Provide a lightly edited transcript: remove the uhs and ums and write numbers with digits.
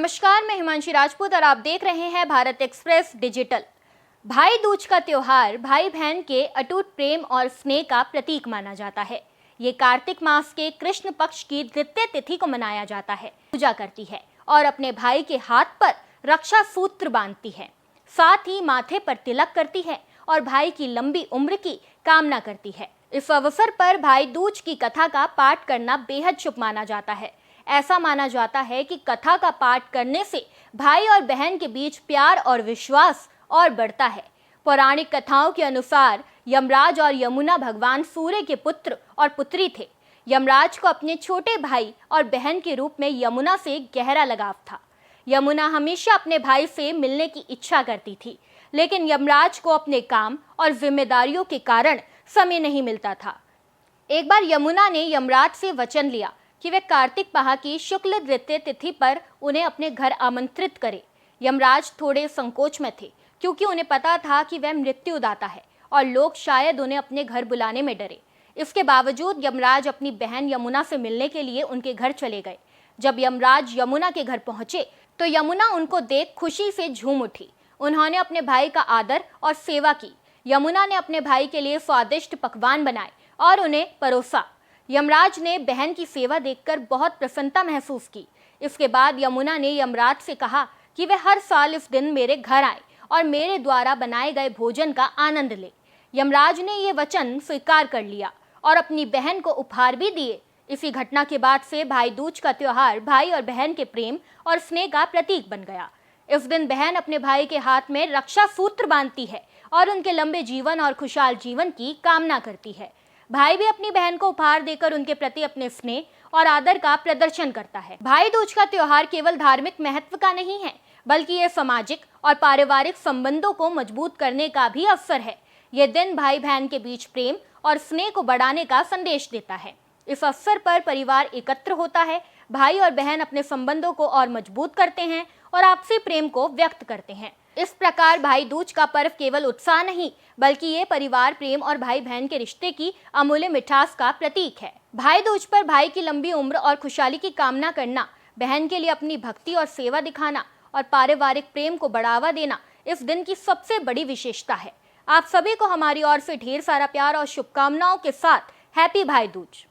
नमस्कार, मैं हिमांशी राजपूत और आप देख रहे हैं भारत एक्सप्रेस डिजिटल। भाई दूज का त्योहार भाई बहन के अटूट प्रेम और स्नेह का प्रतीक माना जाता है। ये कार्तिक मास के कृष्ण पक्ष की द्वितीय तिथि को मनाया जाता है। पूजा करती है और अपने भाई के हाथ पर रक्षा सूत्र बांधती है, साथ ही माथे पर तिलक करती है और भाई की लंबी उम्र की कामना करती है। इस अवसर पर भाई दूज की कथा का पाठ करना बेहद शुभ माना जाता है। ऐसा माना जाता है कि कथा का पाठ करने से भाई और बहन के बीच प्यार और विश्वास और बढ़ता है। पौराणिक कथाओं के अनुसार यमराज और यमुना भगवान सूर्य के पुत्र और पुत्री थे। यमराज को अपने छोटे भाई और बहन के रूप में यमुना से गहरा लगाव था। यमुना हमेशा अपने भाई से मिलने की इच्छा करती थी, लेकिन यमराज को अपने काम और जिम्मेदारियों के कारण समय नहीं मिलता था। एक बार यमुना ने यमराज से वचन लिया कि वे कार्तिक माह की शुक्ल द्वितीय तिथि पर उन्हें अपने घर आमंत्रित करे। यमराज थोड़े संकोच में थे, क्योंकि उन्हें पता था कि वह मृत्युदाता है और लोग शायद उन्हें अपने घर बुलाने में डरे। इसके बावजूद यमराज अपनी बहन यमुना से मिलने के लिए उनके घर चले गए। जब यमराज यमुना के घर पहुंचे तो यमुना उनको देख खुशी से झूम उठी। उन्होंने अपने भाई का आदर और सेवा की। यमुना ने अपने भाई के लिए स्वादिष्ट पकवान बनाए और उन्हें परोसा। यमराज ने बहन की सेवा देखकर बहुत प्रसन्नता महसूस की। इसके बाद यमुना ने यमराज से कहा कि वे हर साल इस दिन मेरे घर आए और मेरे द्वारा बनाए गए भोजन का आनंद ले। यमराज ने ये वचन स्वीकार कर लिया और अपनी बहन को उपहार भी दिए। इसी घटना के बाद से भाई दूज का त्योहार भाई और बहन के प्रेम और स्नेह का प्रतीक बन गया। इस दिन बहन अपने भाई के हाथ में रक्षा सूत्र बांधती है और उनके लंबे जीवन और खुशहाल जीवन की कामना करती है। भाई भी अपनी बहन को उपहार देकर उनके प्रति अपने स्नेह और आदर का प्रदर्शन करता है। भाई दूज का त्योहार केवल धार्मिक महत्व का नहीं है, बल्कि ये सामाजिक और पारिवारिक संबंधों को मजबूत करने का भी अवसर है। ये दिन भाई बहन के बीच प्रेम और स्नेह को बढ़ाने का संदेश देता है। इस अवसर पर परिवार एकत्र होता है, भाई और बहन अपने संबंधों को और मजबूत करते हैं और आपसी प्रेम को व्यक्त करते हैं। इस प्रकार भाई दूज का पर्व केवल उत्साह नहीं, बल्कि ये परिवार प्रेम और भाई बहन के रिश्ते की अमूल्य मिठास का प्रतीक है। भाई दूज पर भाई की लंबी उम्र और खुशहाली की कामना करना, बहन के लिए अपनी भक्ति और सेवा दिखाना और पारिवारिक प्रेम को बढ़ावा देना इस दिन की सबसे बड़ी विशेषता है। आप सभी को हमारी ओर से ढेर सारा प्यार और शुभकामनाओं के साथ हैप्पी भाई दूज।